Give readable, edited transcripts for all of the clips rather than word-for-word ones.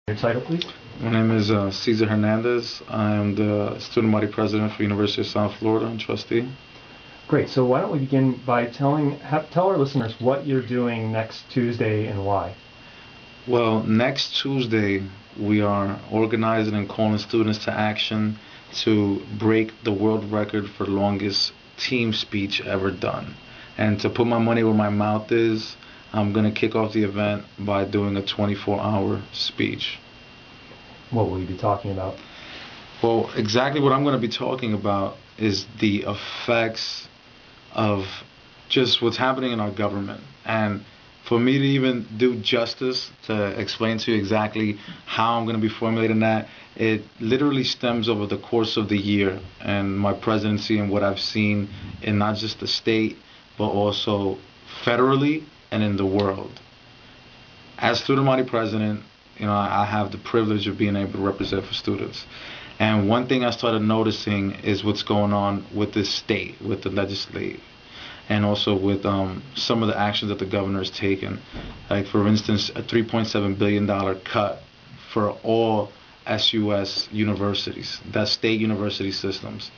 Your title, please. My name is Cesar Hernandez. I am the student body president for University of South Florida and trustee. Great. So why don't we begin by tell our listeners what you're doing next Tuesday and why. Well, next Tuesday we are organizing and calling students to action to break the world record for the longest team speech ever done. And to put my money where my mouth is, I'm going to kick off the event by doing a 24-hour speech. What will you be talking about? Well, exactly what I'm going to be talking about is the effects of just what's happening in our government. And for me to even do justice to explain to you exactly how I'm going to be formulating that, it literally stems over the course of the year and my presidency and what I've seen in not just the state, but also federally and in the world. As student body president, I have the privilege of being able to represent for students. And one thing I started noticing is what's going on with the state, with the legislature, and also with some of the actions that the governor has taken. Like, for instance, a $3.7 billion cut for all SUS universities, that's state university systems.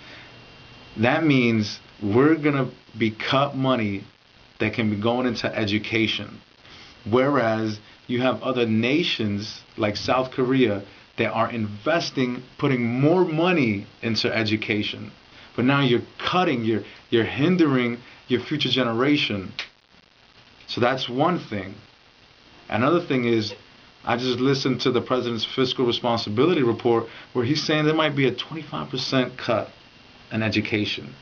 That means we're going to be cut money that can be going into education. Whereas you have other nations like South Korea that are investing, putting more money into education. But now you're cutting, you're hindering your future generation. So that's one thing. Another thing is, I just listened to the president's fiscal responsibility report where he's saying there might be a 25% cut in education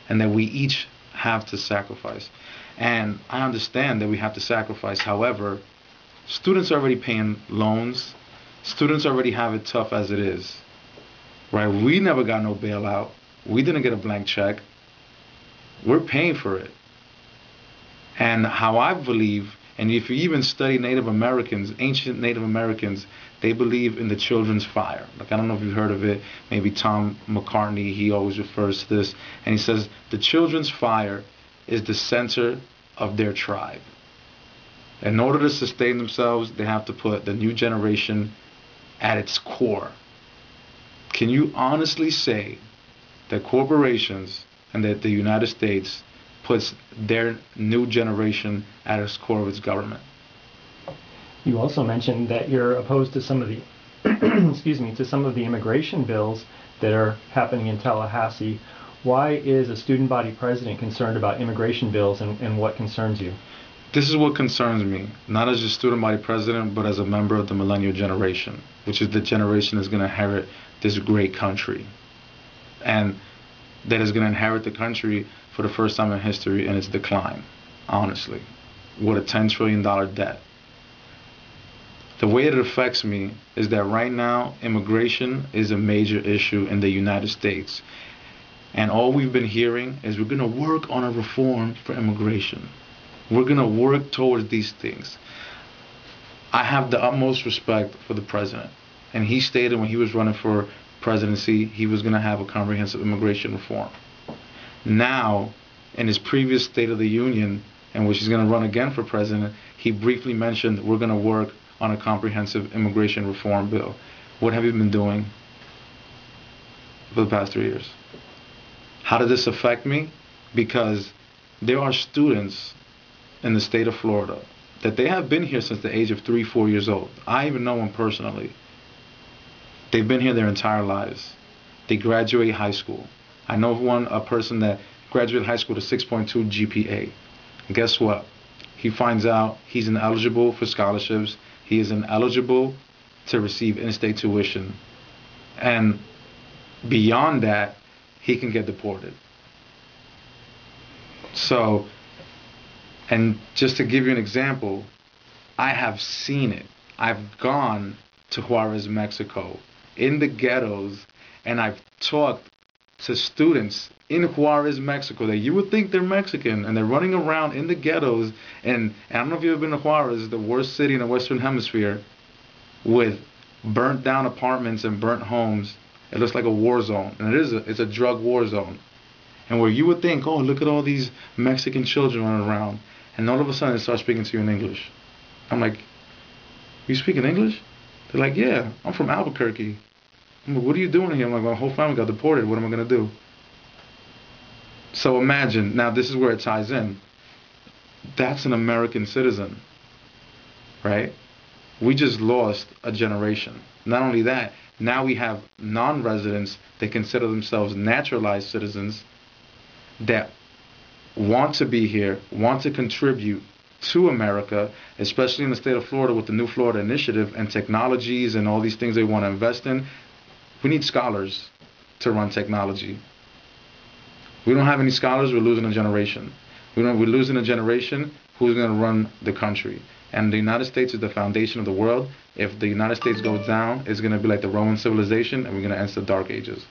and that we each have to sacrifice. And I understand that we have to sacrifice. However, students are already paying loans. Students already have it tough as it is. Right? We never got no bailout. We didn't get a blank check. We're paying for it. And how I believe, and if you even study Native Americans, ancient Native Americans, they believe in the children's fire. Like, I don't know if you've heard of it. Maybe Tom McCartney, he always refers to this. And he says the children's fire is the center of their tribe. In order to sustain themselves, they have to put the new generation at its core. Can you honestly say that corporations and that the United States puts their new generation at its core of its government? You also mentioned that you're opposed to some of the to some of the immigration bills that are happening in Tallahassee. Why is a student body president concerned about immigration bills, and what concerns you? This is what concerns me, not as a student body president, but as a member of the millennial generation, which is the generation that's going to inherit this great country. And that is going to inherit the country for the first time in history in its decline, honestly, with a $10 trillion debt. The way it affects me is that right now, immigration is a major issue in the United States. And all we've been hearing is we're going to work on a reform for immigration. We're going to work towards these things. I have the utmost respect for the president. And he stated when he was running for presidency, he was going to have a comprehensive immigration reform. Now, in his previous State of the Union, in which he's going to run again for president, he briefly mentioned we're going to work on a comprehensive immigration reform bill. What have you been doing for the past 3 years? How did this affect me? Because there are students in the state of Florida that they have been here since the age of 3, 4 years old. I even know them personally. They've been here their entire lives. They graduate high school. I know a person that graduated high school with a 6.2 GPA. And guess what? He finds out he's ineligible for scholarships. He is ineligible to receive in-state tuition. And beyond that, he can get deported. So, and just to give you an example, I have seen it. I've gone to Juarez, Mexico, in the ghettos, and I've talked to students in Juarez, Mexico, that you would think they're Mexican, and they're running around in the ghettos, and I don't know if you've ever been to Juarez, the worst city in the Western Hemisphere, with burnt down apartments and burnt homes. It looks like a war zone, and it's a drug war zone. And where you would think, oh, look at all these Mexican children running around, and all of a sudden they start speaking to you in English. I'm like, you speak in English? They're like, yeah, I'm from Albuquerque. I'm like, what are you doing here? I'm like, my whole family got deported. What am I going to do? So imagine, now this is where it ties in. That's an American citizen, right? We just lost a generation. Not only that, now we have non-residents that consider themselves naturalized citizens that want to be here, want to contribute to America, especially in the state of Florida with the New Florida Initiative and technologies and all these things they want to invest in. We need scholars to run technology. We don't have any scholars, we're losing a generation. We're losing a generation who's going to run the country. And the United States is the foundation of the world. If the United States goes down, it's going to be like the Roman civilization, and we're going to enter the Dark Ages.